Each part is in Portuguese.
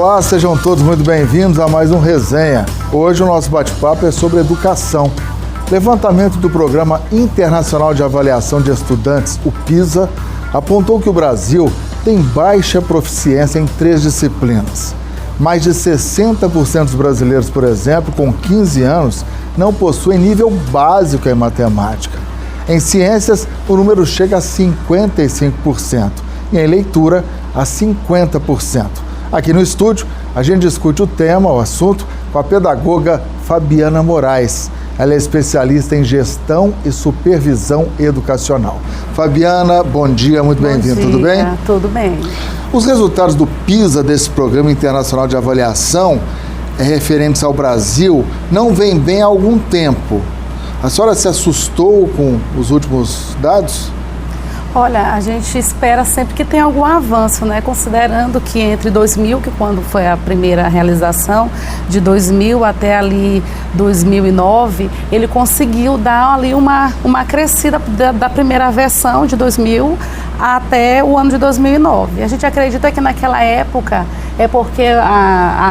Olá, sejam todos muito bem-vindos a mais um Resenha. Hoje o nosso bate-papo é sobre educação. Levantamento do Programa Internacional de Avaliação de Estudantes, o PISA, apontou que o Brasil tem baixa proficiência em 3 disciplinas. Mais de 60% dos brasileiros, por exemplo, com 15 anos, não possuem nível básico em matemática. Em ciências, o número chega a 55%. E em leitura, a 50%. Aqui no estúdio, a gente discute o assunto, com a pedagoga Fabiana Moraes. Ela é especialista em gestão e supervisão educacional. Fabiana, bom dia, muito bem-vinda, tudo bem? Tudo bem. Os resultados do PISA, desse Programa Internacional de Avaliação, referentes ao Brasil, não vêm bem há algum tempo. A senhora se assustou com os últimos dados? Olha, a gente espera sempre que tenha algum avanço, né? Considerando que entre 2000, que quando foi a primeira realização, de 2000 até ali 2009, ele conseguiu dar ali uma crescida da primeira versão de 2000 até o ano de 2009. A gente acredita que naquela época é porque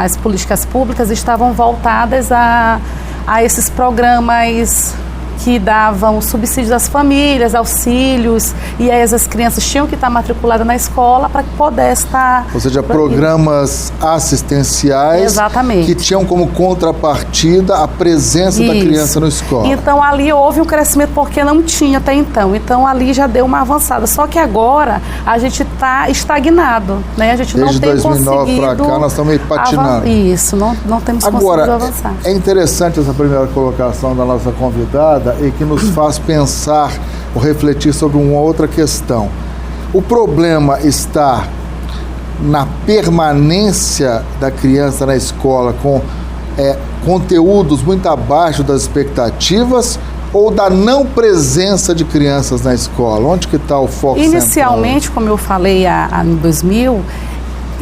as políticas públicas estavam voltadas a esses programas que davam subsídios às famílias, auxílios, e aí as crianças tinham que estar matriculadas na escola para que pudesse estar... Ou seja, programas assistenciais. Exatamente. Que tinham como contrapartida a presença da criança na escola. Então ali houve um crescimento porque não tinha até então. Então ali já deu uma avançada. Só que agora a gente está estagnado, né? A gente não tem conseguido... Desde 2009 para cá nós estamos meio patinando. Isso, não temos conseguido avançar. É interessante essa primeira colocação da nossa convidada, e que nos faz pensar ou refletir sobre uma outra questão. O problema está na permanência da criança na escola com conteúdos muito abaixo das expectativas, ou da não presença de crianças na escola? Onde que está o foco Inicialmente, central? como eu falei em 2000,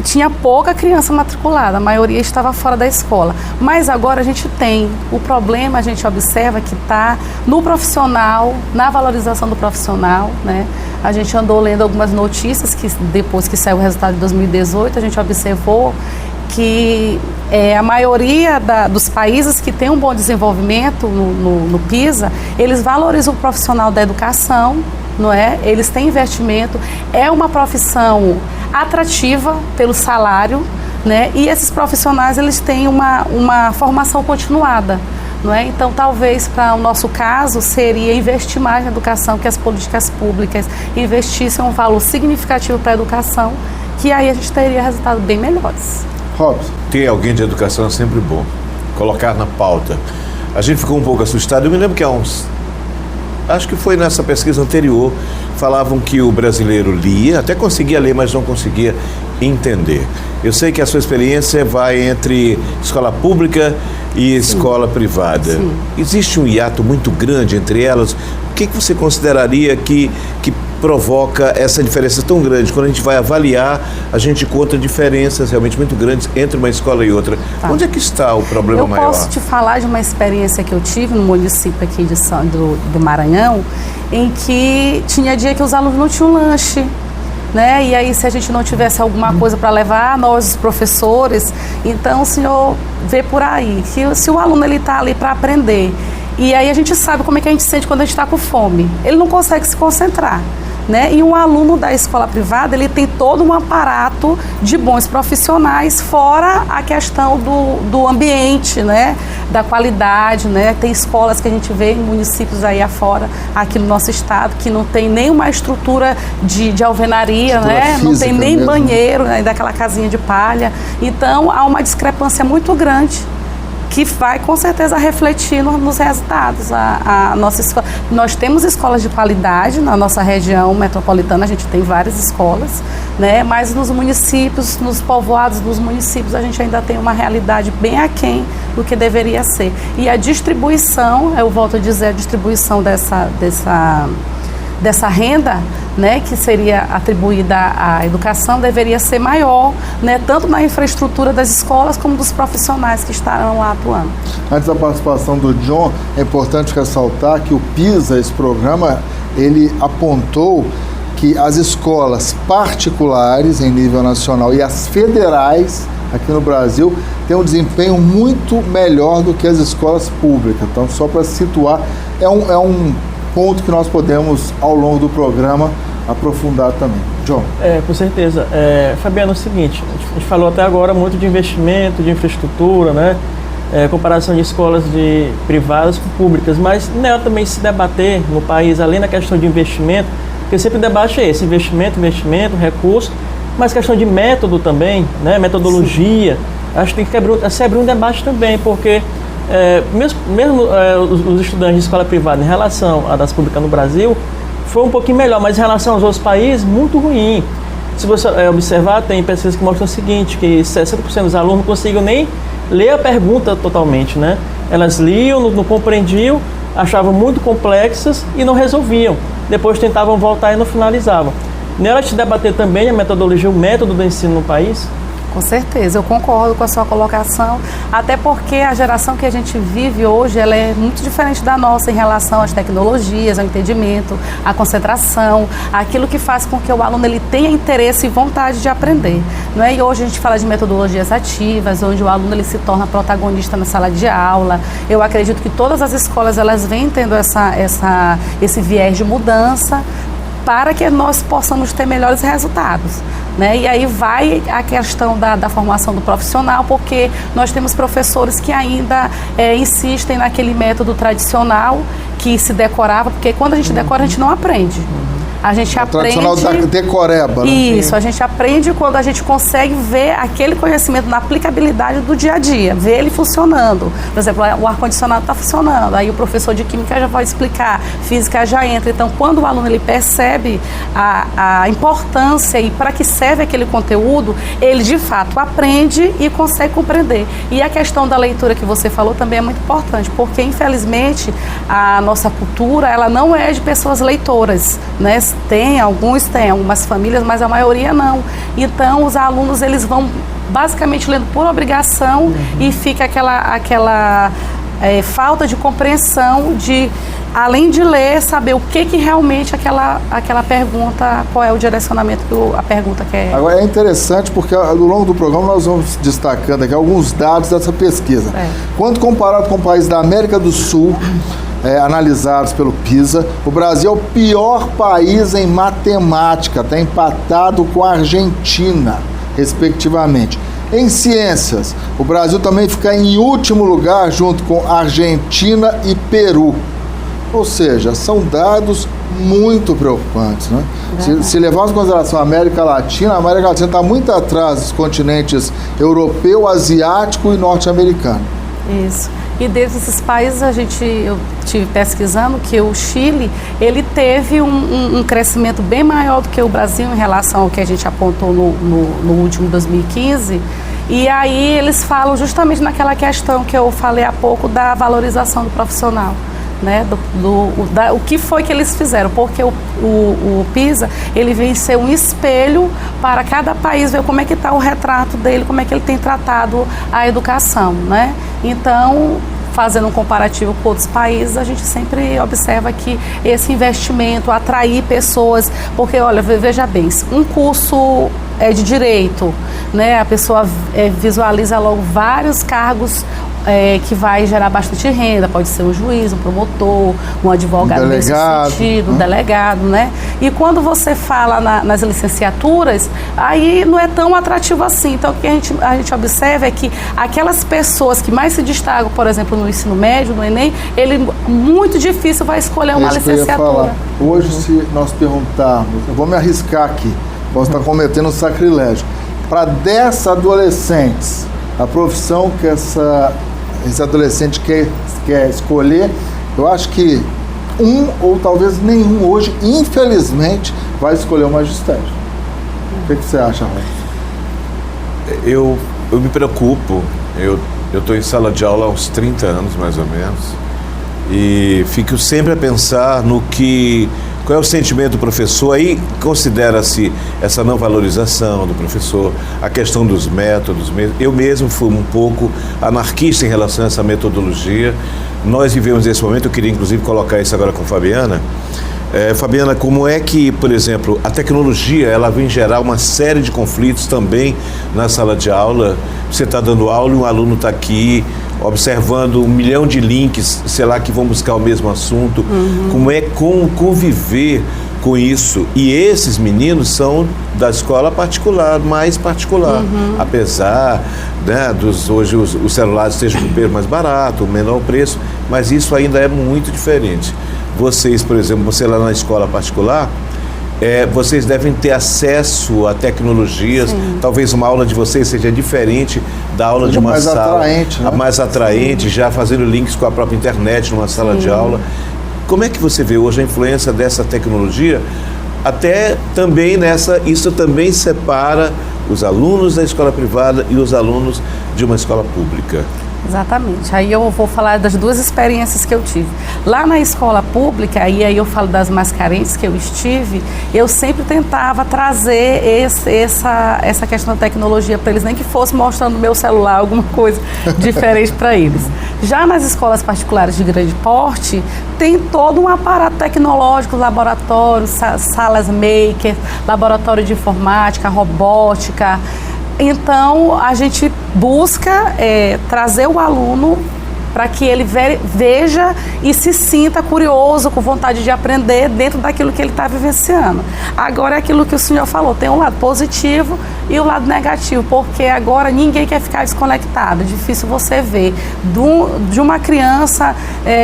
tinha pouca criança matriculada, a maioria estava fora da escola. Mas agora a gente tem. O problema, a gente observa que está no profissional, na valorização do profissional, né? A gente andou lendo algumas notícias que depois que saiu o resultado de 2018, a gente observou que a maioria dos países que tem um bom desenvolvimento no PISA, eles valorizam o profissional da educação, não é? Eles têm investimento, é uma profissão atrativa pelo salário, né? E esses profissionais, eles têm uma formação continuada, não é? Então, talvez para o nosso caso, seria investir mais na educação, que as políticas públicas investissem um valor significativo para a educação, que aí a gente teria resultados bem melhores. Robson. Ter alguém de educação é sempre bom, colocar na pauta. A gente ficou um pouco assustado, eu me lembro que acho que foi nessa pesquisa anterior, falavam que o brasileiro lia, até conseguia ler, mas não conseguia entender. Eu sei que a sua experiência vai entre escola pública e escola privada. Sim. Existe um hiato muito grande entre elas. O que você consideraria que provoca essa diferença tão grande? Quando a gente vai avaliar, a gente conta diferenças realmente muito grandes entre uma escola e outra. Tá. Onde é que está o problema maior? Eu posso te falar de uma experiência que eu tive no município aqui do Maranhão, em que tinha dia que os alunos não tinham lanche, né? E aí, se a gente não tivesse alguma coisa para levar, nós, os professores, então o senhor vê por aí, que se o aluno está ali para aprender, e aí a gente sabe como é que a gente sente quando a gente está com fome, ele não consegue se concentrar, né? E um aluno da escola privada, ele tem todo um aparato de bons profissionais, fora a questão do ambiente, né? Da qualidade, né? Tem escolas que a gente vê em municípios aí afora, aqui no nosso estado, que não tem nenhuma estrutura de alvenaria, né? Não tem nem mesmo banheiro, né? Daquela casinha de palha. Então, há uma discrepância muito grande, que vai com certeza refletir nos resultados. A nossa escola, nós temos escolas de qualidade na nossa região metropolitana, a gente tem várias escolas, né? Mas nos municípios, nos povoados dos municípios, a gente ainda tem uma realidade bem aquém do que deveria ser. E a distribuição, eu volto a dizer, a distribuição dessa renda, né, que seria atribuída à educação, deveria ser maior, né, tanto na infraestrutura das escolas como dos profissionais que estarão lá atuando. Antes da participação do John, é importante ressaltar que o PISA, esse programa, ele apontou que as escolas particulares em nível nacional e as federais aqui no Brasil têm um desempenho muito melhor do que as escolas públicas. Então, só para situar, é um ponto que nós podemos, ao longo do programa, aprofundar também. John. Com certeza. Fabiano, é o seguinte, a gente falou até agora muito de investimento, de infraestrutura, né? Comparação de escolas privadas com públicas, mas não é também se debater no país, além da questão de investimento, porque sempre o debate é esse, investimento, recurso, mas questão de método também, né? Metodologia. Sim. Acho que tem que se abrir um debate também, porque mesmo os estudantes de escola privada em relação à das públicas no Brasil, foi um pouquinho melhor, mas em relação aos outros países, muito ruim. Se você observar, tem pesquisas que mostram o seguinte, que 60% dos alunos não conseguiam nem ler a pergunta totalmente, né? Elas liam, não compreendiam, achavam muito complexas e não resolviam. Depois tentavam voltar e não finalizavam. Na hora de debater também a metodologia, o método do ensino no país. Com certeza, eu concordo com a sua colocação, até porque a geração que a gente vive hoje, ela é muito diferente da nossa em relação às tecnologias, ao entendimento, à concentração, aquilo que faz com que o aluno ele tenha interesse e vontade de aprender, não é? E hoje a gente fala de metodologias ativas, onde o aluno ele se torna protagonista na sala de aula. Eu acredito que todas as escolas elas vêm tendo esse viés de mudança para que nós possamos ter melhores resultados, né? E aí vai a questão da formação do profissional, porque nós temos professores que ainda insistem naquele método tradicional que se decorava, porque quando a gente decora a gente não aprende. A gente aprende... tradicional decoreba, né? Isso, a gente aprende quando a gente consegue ver aquele conhecimento na aplicabilidade do dia a dia, ver ele funcionando. Por exemplo, o ar-condicionado está funcionando, aí o professor de química já vai explicar, física já entra. Então, quando o aluno ele percebe a importância e para que serve aquele conteúdo, ele de fato aprende e consegue compreender. E a questão da leitura que você falou também é muito importante, porque infelizmente a nossa cultura ela não é de pessoas leitoras, né? Tem algumas famílias, mas a maioria não. Então, os alunos, eles vão basicamente lendo por obrigação e fica aquela falta de compreensão de, além de ler, saber o que realmente aquela pergunta, qual é o direcionamento que a pergunta quer. Agora, é interessante porque ao longo do programa nós vamos destacando aqui alguns dados dessa pesquisa. Quando comparado com países da América do Sul, analisados pelo PISA, o Brasil é o pior país em matemática, está empatado com a Argentina, respectivamente. Em ciências, o Brasil também fica em último lugar, junto com Argentina e Peru. Ou seja, são dados muito preocupantes, né? Se levarmos em consideração a América Latina está muito atrás dos continentes europeu, asiático e norte-americano. Isso. E desses países, eu estive pesquisando que o Chile, ele teve um crescimento bem maior do que o Brasil em relação ao que a gente apontou no último 2015. E aí eles falam justamente naquela questão que eu falei há pouco da valorização do profissional, né? O que foi que eles fizeram, porque o PISA, ele vem ser um espelho para cada país, ver como é que está o retrato dele, como é que ele tem tratado a educação, né? Então, fazendo um comparativo com outros países, a gente sempre observa que esse investimento, atrair pessoas, porque, olha, veja bem, um curso de direito, né? A pessoa visualiza logo vários cargos que vai gerar bastante renda, pode ser um juiz, um promotor, um advogado nesse sentido, um delegado, né? E quando você fala nas licenciaturas, aí não é tão atrativo assim. Então, o que a gente observa é que aquelas pessoas que mais se destacam, por exemplo, no ensino médio, no Enem, ele muito difícil vai escolher uma licenciatura. Hoje, se nós perguntarmos, eu vou me arriscar aqui, posso estar cometendo um sacrilégio, para 10 adolescentes, a profissão que esse adolescente quer escolher, eu acho que um ou talvez nenhum hoje, infelizmente, vai escolher o magistério. O que você acha, Rafa? Eu me preocupo, eu estou em sala de aula há uns 30 anos, mais ou menos, e fico sempre a pensar qual é o sentimento do professor. Aí considera-se essa não valorização do professor, a questão dos métodos. Eu mesmo fui um pouco anarquista em relação a essa metodologia. Nós vivemos esse momento, eu queria inclusive colocar isso agora com a Fabiana, Fabiana, como é que, por exemplo, a tecnologia ela vem gerar uma série de conflitos também na sala de aula? Você está dando aula e um aluno está aqui observando 1 milhão de links, sei lá, que vão buscar o mesmo assunto. Como é conviver com isso? E esses meninos são da escola particular, mais particular, apesar, né, hoje os celulares estejam com o preço mais barato, o menor preço, mas isso ainda é muito diferente. Vocês, por exemplo, você lá na escola particular, vocês devem ter acesso a tecnologias. Talvez uma aula de vocês seja diferente da aula de uma mais sala. Atraente, né? Mais atraente, já fazendo links com a própria internet numa sala de aula. Como é que você vê hoje a influência dessa tecnologia? Até também isso também separa os alunos da escola privada e os alunos de uma escola pública. Exatamente. Aí eu vou falar das 2 experiências que eu tive. Lá na escola pública, e aí eu falo das mais carentes que eu estive, eu sempre tentava trazer essa questão da tecnologia para eles, nem que fosse mostrando no meu celular alguma coisa diferente para eles. Já nas escolas particulares de grande porte, tem todo um aparato tecnológico, laboratórios, salas maker, laboratório de informática, robótica. Então, a gente busca trazer o aluno para que ele veja e se sinta curioso, com vontade de aprender dentro daquilo que ele está vivenciando. Agora, é aquilo que o senhor falou, tem um lado positivo e o lado negativo, porque agora ninguém quer ficar desconectado. É difícil você ver de uma criança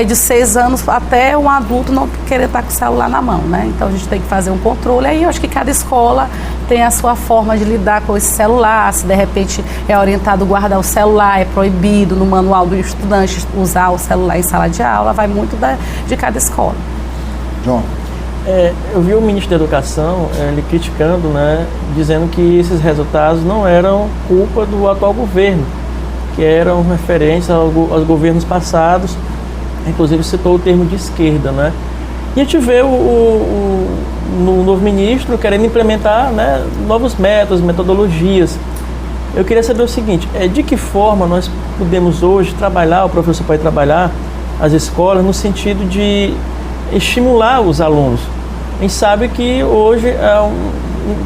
de 6 anos até um adulto não querer estar com o celular na mão, né? Então, a gente tem que fazer um controle. Aí, eu acho que cada escola tem a sua forma de lidar com esse celular. Se de repente é orientado a guardar o celular, é proibido no manual do estudante usar o celular em sala de aula, vai muito de cada escola. João? Eu vi o ministro da Educação, ele criticando, né, dizendo que esses resultados não eram culpa do atual governo, que eram referência aos governos passados, inclusive citou o termo de esquerda, né? E a gente vê o novo ministro querendo implementar, né, novos métodos, metodologias. Eu queria saber o seguinte, de que forma nós podemos hoje trabalhar, o professor pode trabalhar as escolas no sentido de estimular os alunos. A gente sabe que hoje,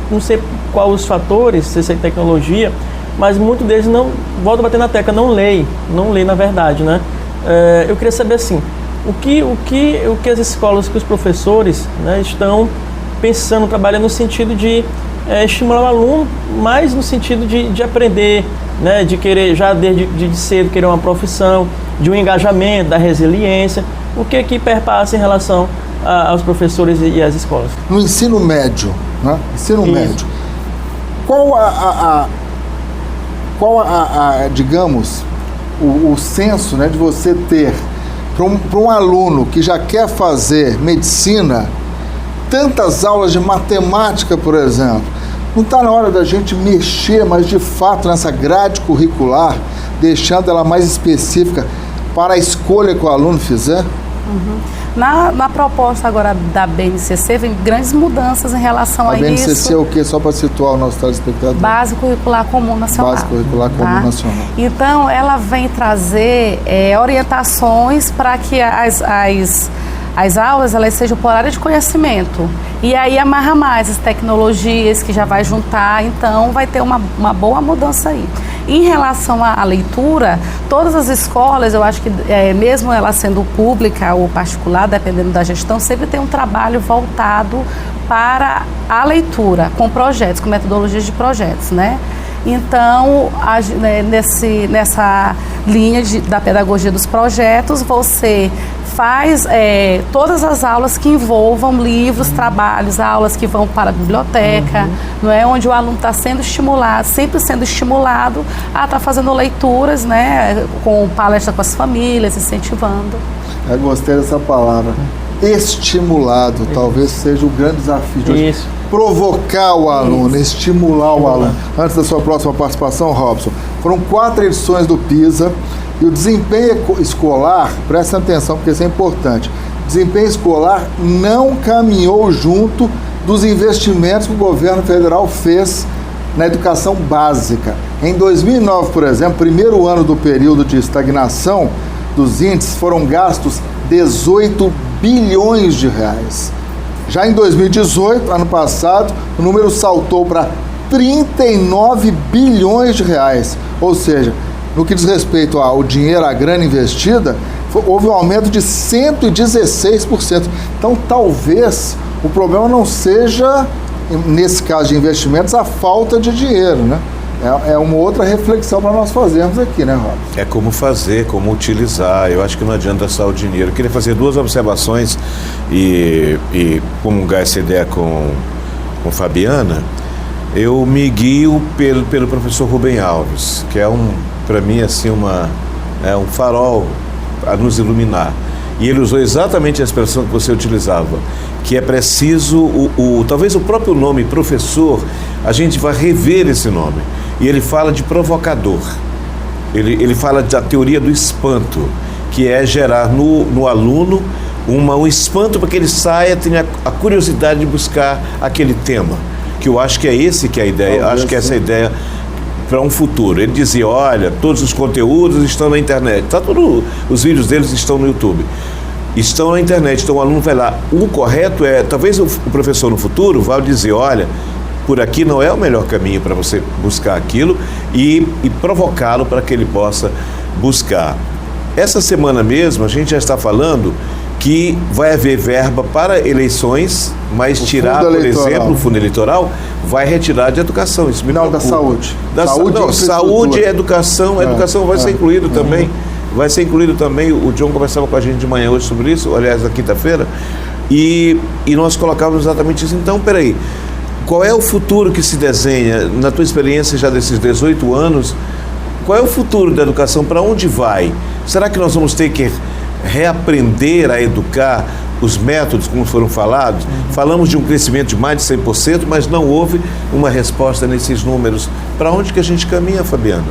não sei quais os fatores, se é tecnologia, mas muitos deles não, volto a bater na tecla, não leem na verdade, né? Eu queria saber assim, o que as escolas, que os professores, né, estão pensando, trabalhando no sentido de estimular o aluno, mais no sentido de aprender, né, de querer já desde cedo querer uma profissão, de um engajamento, da resiliência, o que perpassa em relação aos professores e às escolas. No ensino médio, né? Ensino Isso. médio, qual digamos, o senso, né, de você ter para um aluno que já quer fazer medicina, tantas aulas de matemática, por exemplo? Não está na hora da gente mexer, mas de fato, nessa grade curricular, deixando ela mais específica para a escolha que o aluno fizer? Na proposta agora da BNCC, vem grandes mudanças em relação a isso. A BNCC é o quê? Só para situar o nosso telespectador. Base Curricular Comum Nacional. Base Curricular Comum Nacional. Então, ela vem trazer orientações para que as aulas elas sejam por área de conhecimento. E aí amarra mais as tecnologias que já vai juntar, então vai ter uma boa mudança aí. Em relação à leitura, todas as escolas, eu acho que mesmo ela sendo pública ou particular, dependendo da gestão, sempre tem um trabalho voltado para a leitura, com projetos, com metodologias de projetos, né? Então, nessa linha da pedagogia dos projetos, você faz todas as aulas que envolvam livros, trabalhos, aulas que vão para a biblioteca, não é? Onde o aluno está sendo estimulado, sempre sendo estimulado a estar fazendo leituras, né? Com palestra com as famílias, incentivando. Eu gostei dessa palavra. Estimulado, talvez seja o grande desafio de hoje. Isso. Provocar o aluno, estimular o aluno. Antes da sua próxima participação, Robson, foram 4 edições do PISA e o desempenho escolar, presta atenção porque isso é importante, o desempenho escolar não caminhou junto dos investimentos que o governo federal fez na educação básica. Em 2009, por exemplo, primeiro ano do período de estagnação dos índices, foram gastos 18 bilhões de reais. Já em 2018, ano passado, o número saltou para 39 bilhões de reais. Ou seja, no que diz respeito ao dinheiro, à grana investida, houve um aumento de 116%. Então, talvez o problema não seja, nesse caso de investimentos, a falta de dinheiro, né? É uma outra reflexão para nós fazermos aqui, né, Rob? É como fazer, como utilizar. Eu acho que não adianta só o dinheiro. Eu queria fazer 2 observações e comungar essa ideia com Fabiana. Eu me guio pelo professor Rubem Alves, que é para mim, assim, um farol a nos iluminar. E ele usou exatamente a expressão que você utilizava, que é preciso, talvez o próprio nome professor, a gente vai rever esse nome. E ele fala de provocador. Ele fala da teoria do espanto, que é gerar no aluno um espanto para que ele saia, tenha a curiosidade de buscar aquele tema. Que eu acho que é esse que é a ideia, acho que essa é a ideia para um futuro. Ele dizia, olha, todos os conteúdos estão na internet, os vídeos deles estão no YouTube, estão na internet, então o aluno vai lá. O correto é, talvez o professor no futuro vá dizer, olha, por aqui não é o melhor caminho para você buscar aquilo e provocá-lo para que ele possa buscar. Essa semana mesmo a gente já está falando que vai haver verba para eleições, mas tirar, por exemplo, o fundo eleitoral, vai retirar de educação. Isso me preocupa. Da saúde. Saúde e educação. Educação vai ser incluído também. Vai ser incluído também. O John conversava com a gente de manhã hoje sobre isso, aliás, na quinta-feira, e nós colocávamos exatamente isso. Então, peraí, qual é o futuro que se desenha, na tua experiência já desses 18 anos, qual é o futuro da educação, para onde vai? Será que nós vamos ter que reaprender a educar os métodos, como foram falados? Falamos de um crescimento de mais de 100%, mas não houve uma resposta nesses números. Para onde que a gente caminha, Fabiana?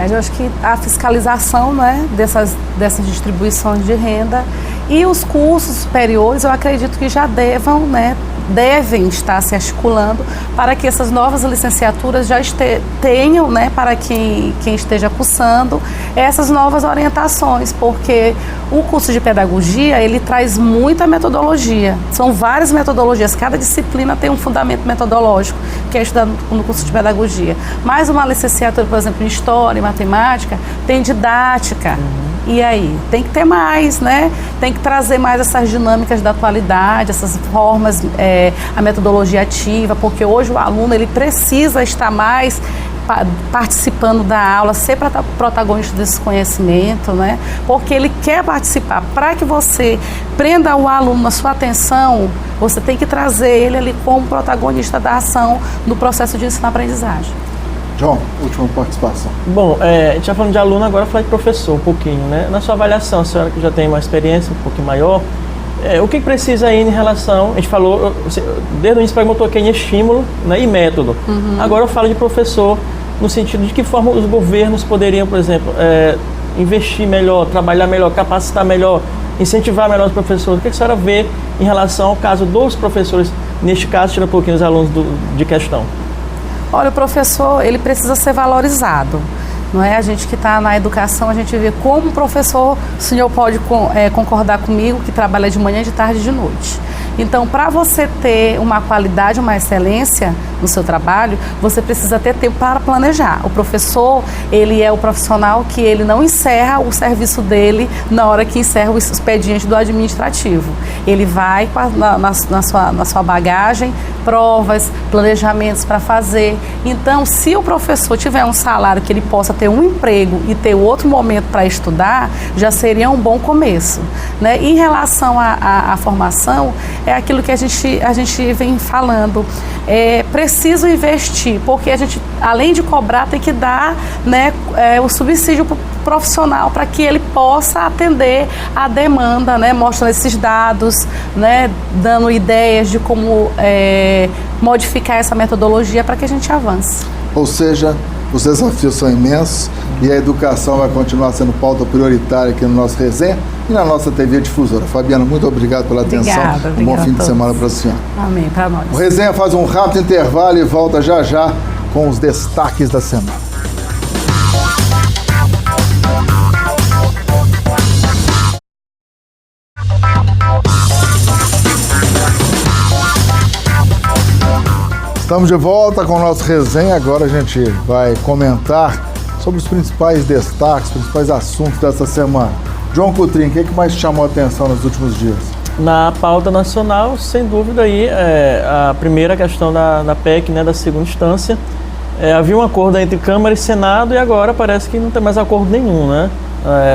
Eu acho que a fiscalização, né, dessas distribuições de renda e os cursos superiores, eu acredito que já devem estar se articulando para que essas novas licenciaturas já tenham, né, para quem esteja cursando, essas novas orientações, porque o curso de pedagogia, ele traz muita metodologia, são várias metodologias, cada disciplina tem um fundamento metodológico, que é estudado no curso de pedagogia, mas uma licenciatura, por exemplo, em História e Matemática, tem didática. E aí? Tem que ter mais, né? Tem que trazer mais essas dinâmicas da atualidade, essas formas, a metodologia ativa, porque hoje o aluno, ele precisa estar mais participando da aula, ser protagonista desse conhecimento, né? Porque ele quer participar. Para que você prenda o aluno na sua atenção, você tem que trazer ele ali como protagonista da ação do processo de ensino-aprendizagem. João, última participação. Bom, a gente já falando de aluno, agora falar de professor um pouquinho, né? Na sua avaliação, a senhora que já tem uma experiência um pouquinho maior, o que precisa aí em relação, a gente falou, desde o início eu toquei em estímulo, né, e método. Agora eu falo de professor no sentido de que forma os governos poderiam, por exemplo, investir melhor, trabalhar melhor, capacitar melhor, incentivar melhor os professores. O que a senhora vê em relação ao caso dos professores, neste caso, tira um pouquinho os alunos de questão? Olha, o professor, ele precisa ser valorizado, não é? A gente que está na educação, a gente vê como o professor, o senhor pode concordar comigo, que trabalha de manhã, de tarde e de noite. Então, para você ter uma qualidade, uma excelência no seu trabalho, você precisa ter tempo para planejar. O professor, ele é o profissional que ele não encerra o serviço dele na hora que encerra o expediente do administrativo. Ele vai na sua bagagem, provas, planejamentos para fazer. Então, se o professor tiver um salário que ele possa ter um emprego e ter outro momento para estudar, já seria um bom começo, né? Em relação à formação, é aquilo que a gente vem falando. É preciso investir, porque a gente, além de cobrar, tem que dar, né, o subsídio profissional para que ele possa atender a demanda, né, mostrando esses dados, né, dando ideias de como modificar essa metodologia para que a gente avance. Ou seja, os desafios são imensos e a educação vai continuar sendo pauta prioritária aqui no nosso Resenha e na nossa TV Difusora. Fabiana, muito obrigado pela atenção. Obrigada um bom fim de semana para a senhora. Amém, para nós. O Resenha faz um rápido intervalo e volta já já com os destaques da semana. Estamos de volta com o nosso resenha. Agora a gente vai comentar sobre os principais destaques, os principais assuntos dessa semana. João Coutrinho, o que mais chamou a atenção nos últimos dias? Na pauta nacional, sem dúvida, aí, a primeira questão da PEC, né, da segunda instância. Havia um acordo entre Câmara e Senado e agora parece que não tem mais acordo nenhum, né?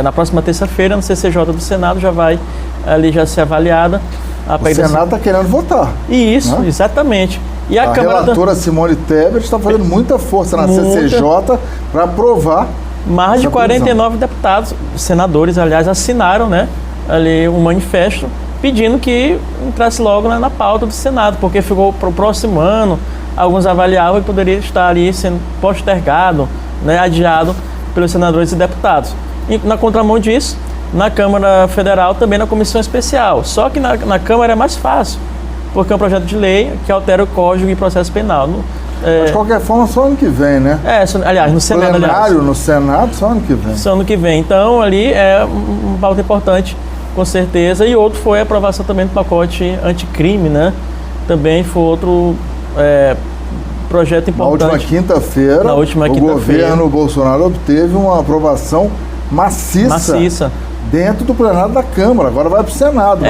Na próxima terça-feira, no CCJ do Senado, já vai ali já ser avaliada. O Senado está querendo votar. Isso, né? Exatamente. E a Câmara relatora Simone Tebet está fazendo muita força na CCJ para aprovar. Mais de 49 deputados, senadores, aliás, assinaram, né, ali um manifesto pedindo que entrasse logo na pauta do Senado, porque ficou para o próximo ano, alguns avaliavam que poderia estar ali sendo postergado, né, adiado pelos senadores e deputados. E na contramão disso, na Câmara Federal também na Comissão Especial, só que na Câmara é mais fácil, porque é um projeto de lei que altera o Código de Processo Penal. Mas de qualquer forma, só ano que vem, né? Aliás, no Senado. Plenário, no Senado, só ano que vem. Só ano que vem. Então, ali é um pauta importante, com certeza. E outro foi a aprovação também do pacote anticrime, né? Também foi outro projeto importante. Na última quinta-feira, o governo Bolsonaro obteve uma aprovação maciça dentro do plenário da Câmara. Agora vai para o Senado.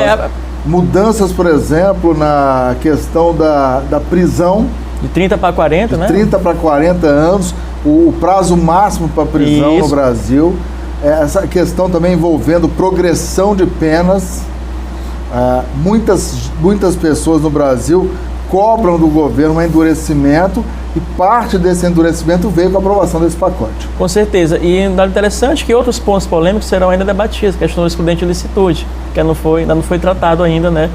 Mudanças, por exemplo, na questão da prisão. De 30 para 40, né? 30 para 40 anos, o prazo máximo para prisão no Brasil. Essa questão também envolvendo progressão de penas. Muitas pessoas no Brasil cobram do governo um endurecimento e parte desse endurecimento veio com a aprovação desse pacote. Com certeza. E um dado interessante que outros pontos polêmicos serão ainda debatidos, a questão do excludente de licitude, que ainda não foi tratado ainda, né?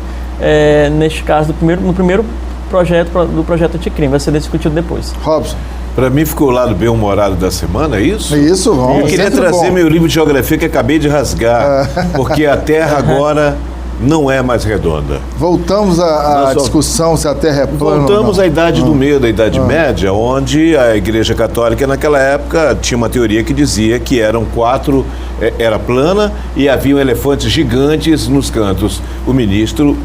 Neste caso, no primeiro do projeto anticrime, vai ser discutido depois. Robson. Para mim ficou o lado bem-humorado da semana, é isso? Isso, vamos. Eu queria trazer meu livro de geografia que acabei de rasgar, porque a Terra agora não é mais redonda. Voltamos à discussão se a Terra é plana. Voltamos à Idade do Medo, à Idade Média, onde a Igreja Católica naquela época tinha uma teoria que dizia que era plana e haviam elefantes gigantes nos cantos. O ministro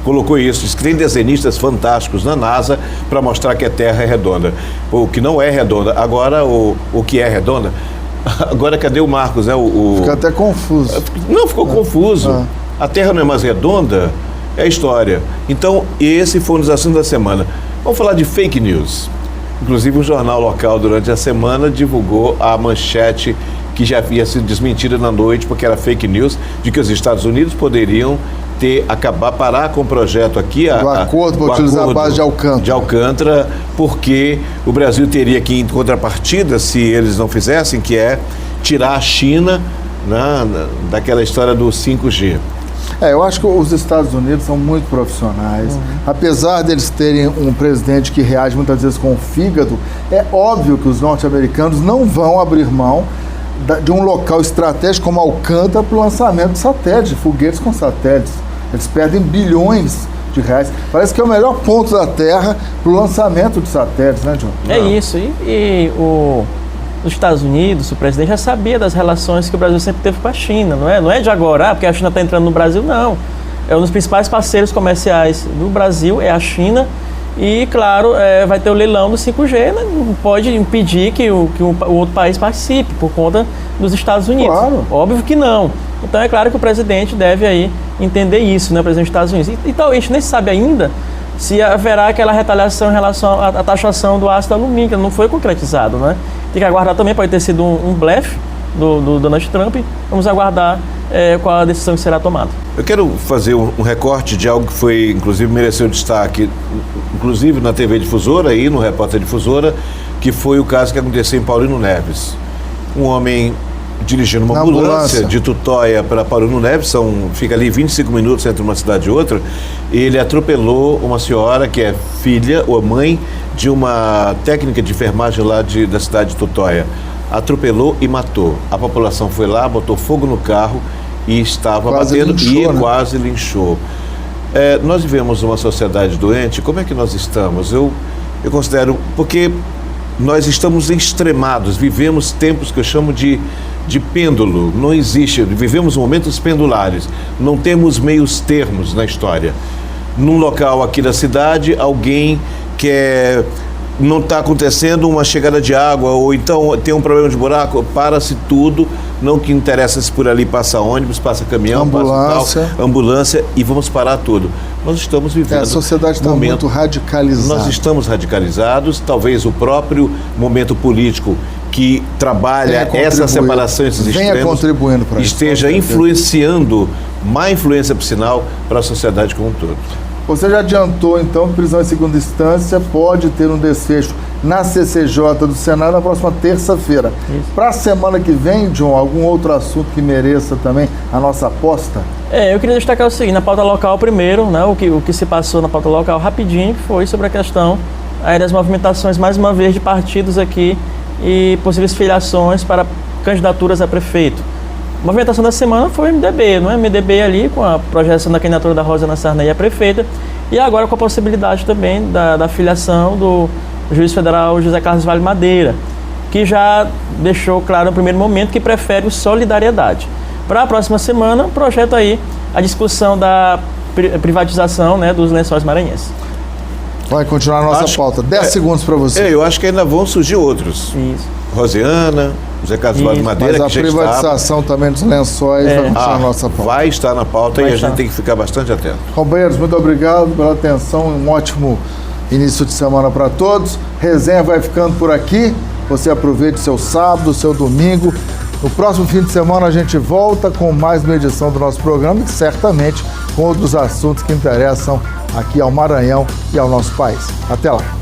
colocou isso, diz que tem desenhistas fantásticos na NASA para mostrar que a Terra é redonda. O que não é redonda. Agora, o que é redonda? Agora, cadê o Marcos? Fica até confuso. Não, ficou confuso. A Terra não é mais redonda? É a história. Então, esse foi um dos assuntos da semana. Vamos falar de fake news. Inclusive, um jornal local, durante a semana, divulgou a manchete que já havia sido desmentida na noite, porque era fake news, de que os Estados Unidos poderiam parar com o projeto aqui, do acordo para utilizar a base de Alcântara, porque o Brasil teria que, em contrapartida, se eles não fizessem, que é tirar a China, né, daquela história do 5G. Eu acho que os Estados Unidos são muito profissionais. Apesar deles terem um presidente que reage muitas vezes com o fígado, é óbvio que os norte-americanos não vão abrir mão de um local estratégico como Alcântara para o lançamento de satélites, de foguetes com satélites. Eles perdem bilhões de reais. Parece que é o melhor ponto da Terra para o lançamento de satélites, né, John? É isso. E os Estados Unidos, o presidente já sabia das relações que o Brasil sempre teve com a China, não é? Não é de agora, porque a China está entrando no Brasil, não. É um dos principais parceiros comerciais do Brasil, é a China. E, claro, vai ter o leilão do 5G, não pode impedir que o outro país participe por conta dos Estados Unidos. Claro. Óbvio que não. Então, é claro que o presidente deve aí entender isso, né, o presidente dos Estados Unidos. Então, a gente nem sabe ainda se haverá aquela retaliação em relação à taxação do ácido alumínio, que não foi concretizado, né? Tem que aguardar também, pode ter sido um blefe do Donald Trump. Vamos aguardar qual a decisão que será tomada. Eu quero fazer um recorte de algo que foi, inclusive, mereceu destaque, inclusive na TV Difusora e no Repórter Difusora, que foi o caso que aconteceu em Paulino Neves. Um homem dirigindo uma ambulância de Tutóia para Paulino Neves, fica ali 25 minutos entre uma cidade e outra, ele atropelou uma senhora que é filha ou mãe de uma técnica de enfermagem lá da cidade de Tutóia. Atropelou e matou. A população foi lá, botou fogo no carro e estava batendo e quase linchou. Nós vivemos uma sociedade doente. Como é que nós estamos? Eu considero, porque nós estamos extremados, vivemos tempos que eu chamo de pêndulo, não existe, vivemos momentos pendulares, não temos meios termos na história. Num local aqui da cidade, alguém não está acontecendo uma chegada de água, ou então tem um problema de buraco, para-se tudo, não que interessa se por ali passa ônibus, passa caminhão, ambulância, passa ambulância, e vamos parar tudo. Nós estamos vivendo... a sociedade está muito radicalizada. Nós estamos radicalizados, talvez o próprio momento político que trabalha essa separação, esses extremos, esteja influenciando, má influência, por sinal, para a sociedade como um todo. Você já adiantou, então, que prisão em segunda instância pode ter um desfecho na CCJ do Senado na próxima terça-feira. Para a semana que vem, John, algum outro assunto que mereça também a nossa aposta? Eu queria destacar o seguinte, na pauta local primeiro, né, o que se passou na pauta local rapidinho, que foi sobre a questão aí das movimentações, mais uma vez, de partidos aqui e possíveis filiações para candidaturas a prefeito. A movimentação da semana foi o MDB, não é? MDB ali com a projeção da candidatura da Rosana Sarney a prefeita e agora com a possibilidade também da filiação do juiz federal José Carlos Vale Madeira, que já deixou claro no primeiro momento que prefere o Solidariedade. Para a próxima semana, projeta aí a discussão da privatização, né, dos Lençóis Maranhenses. Vai continuar a nossa pauta. 10 segundos para você. Eu acho que ainda vão surgir outros. Isso. Rosiana, José Carlos Vale Madeira, mas a privatização também dos lençóis vai continuar a nossa pauta. Vai estar na pauta e a gente tem que ficar bastante atento. Companheiros, muito obrigado pela atenção. Um ótimo início de semana para todos. Resenha vai ficando por aqui. Você aproveite seu sábado, seu domingo. No próximo fim de semana a gente volta com mais uma edição do nosso programa e certamente com outros assuntos que interessam aqui ao Maranhão e ao nosso país. Até lá.